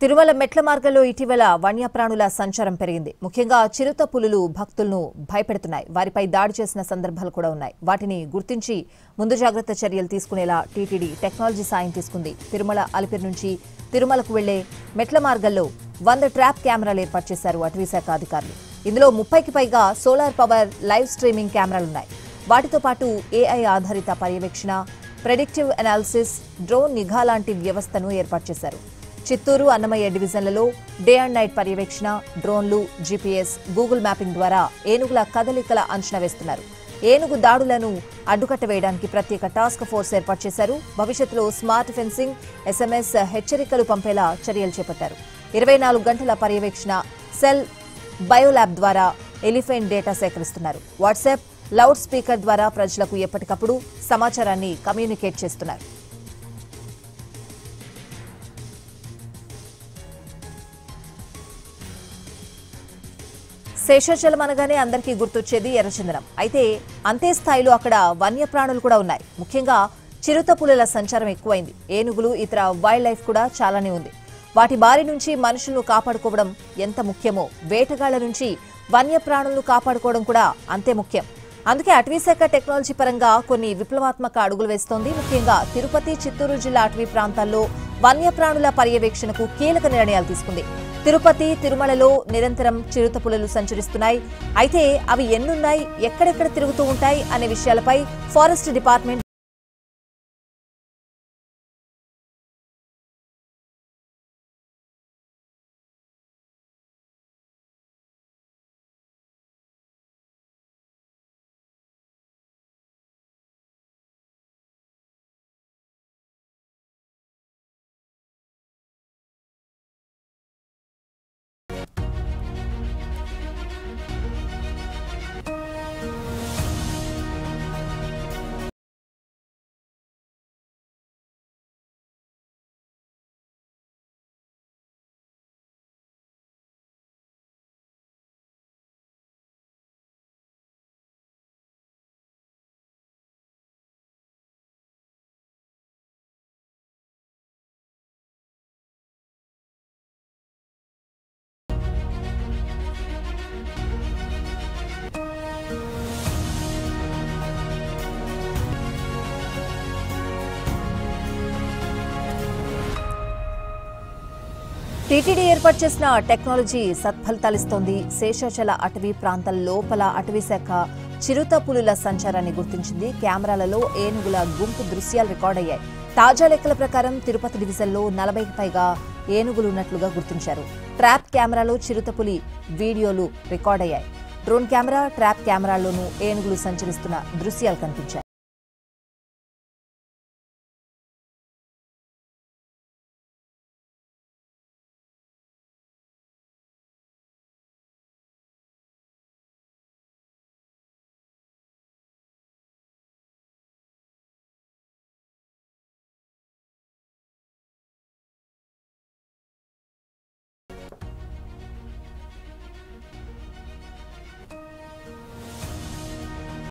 తిరుమల మెట్ల మార్గంలో ఇటీవల వన్యప్రాణుల సంచారం పెరిగింది. ముఖ్యంగా చిరుత పులులు భక్తులను భయపెడుతున్నాయి. వారిపై దాడి చేసిన సందర్భాలు కూడా ఉన్నాయి. వాటిని గుర్తించి ముందు జాగ్రత్త చర్యలు తీసుకునేలా టీటీడీ టెక్నాలజీ సాయం తీసుకుంది. తిరుమల అలిపిరి నుంచి తిరుమలకు వెళ్లే మెట్ల మార్గంలో 100 ట్రాప్ కెమెరాలు ఏర్పాటు చేశారు అటవీశాఖ అధికారులు. ఇందులో 30కి పైగా సోలార్ పవర్ లైవ్ స్ట్రీమింగ్ కెమెరాలున్నాయి. వాటితో పాటు ఏఐ ఆధారిత పర్యవేక్షణ, ప్రెడిక్టివ్ అనాలిసిస్, డ్రోన్ నిఘా లాంటి వ్యవస్థను ఏర్పాటు చేశారు. చిత్తూరు, అన్నమయ్య డివిజన్లలో డే అండ్ నైట్ పర్యవేక్షణ, డ్రోన్లు, జీపీఎస్, గూగుల్ మ్యాపింగ్ ద్వారా ఏనుగుల కదలికల అంచనా వేస్తున్నారు. ఏనుగు దాడులను అడ్డుకట్ట వేయడానికి ప్రత్యేక టాస్క్ ఫోర్స్ ఏర్పాటు చేశారు. భవిష్యత్తులో స్మార్ట్ ఫెన్సింగ్, ఎస్ఎంఎస్ హెచ్చరికలు పంపేలా చర్యలు చేపట్టారు. 24 గంటల పర్యవేక్షణ, సెల్ బయోల్యాబ్ ద్వారా ఎలిఫెంట్ డేటా సేకరిస్తున్నారు. వాట్సాప్, లౌడ్ స్పీకర్ ద్వారా ప్రజలకు ఎప్పటికప్పుడు సమాచారాన్ని కమ్యూనికేట్ చేస్తున్నారు. శేషాచలం అనగానే అందరికీ గుర్తొచ్చేది ఎర్రచందనం. అయితే అంతే స్థాయిలో అక్కడ వన్యప్రాణులు కూడా ఉన్నాయి. ముఖ్యంగా చిరుత పులుల సంచారం ఎక్కువైంది. ఏనుగులు, ఇతర వైల్డ్ లైఫ్ కూడా చాలానే ఉంది. వాటి బారి నుంచి మనుషులను కాపాడుకోవడం ఎంత ముఖ్యమో, వేటగాళ్ల నుంచి వన్యప్రాణులను కాపాడుకోవడం కూడా అంతే ముఖ్యం. అందుకే అటవీశాఖ టెక్నాలజీ పరంగా కొన్ని విప్లవాత్మక అడుగులు వేస్తోంది. ముఖ్యంగా తిరుపతి, చిత్తూరు జిల్లా అటవీ ప్రాంతాల్లో వన్యప్రాణుల పర్యవేక్షణకు కీలక నిర్ణయాలు తీసుకుంది. తిరుపతి, తిరుమలలో నిరంతరం చిరుత పులులు సంచరిస్తున్నాయి. అయితే అవి ఎన్నున్నాయి, ఎక్కడెక్కడ తిరుగుతూ ఉంటాయి అనే విషయాలపై ఫారెస్ట్ డిపార్ట్మెంట్ టీటీడీ ఏర్పాటు చేసిన టెక్నాలజీ సత్ఫలితాలిస్తోంది. శేషాచల అటవీ ప్రాంతం లోపల అటవీశాఖ చిరుత పులుల సంచారాన్ని గుర్తించింది. కెమెరాలలో ఏనుగుల గుంపు దృశ్యాలు రికార్డయ్యాయి. తాజా లెక్కల ప్రకారం తిరుపతి డివిజన్లో 40కి పైగా ఏనుగులు ఉన్నట్లుగా గుర్తించారు. ట్రాప్ కెమెరాలో చిరుత పులి వీడియోలు రికార్డయ్యాయి. డ్రోన్ కెమెరా, ట్రాప్ కెమెరాల్లోనూ ఏనుగులు సంచరిస్తున్న దృశ్యాలు కనిపించాయి.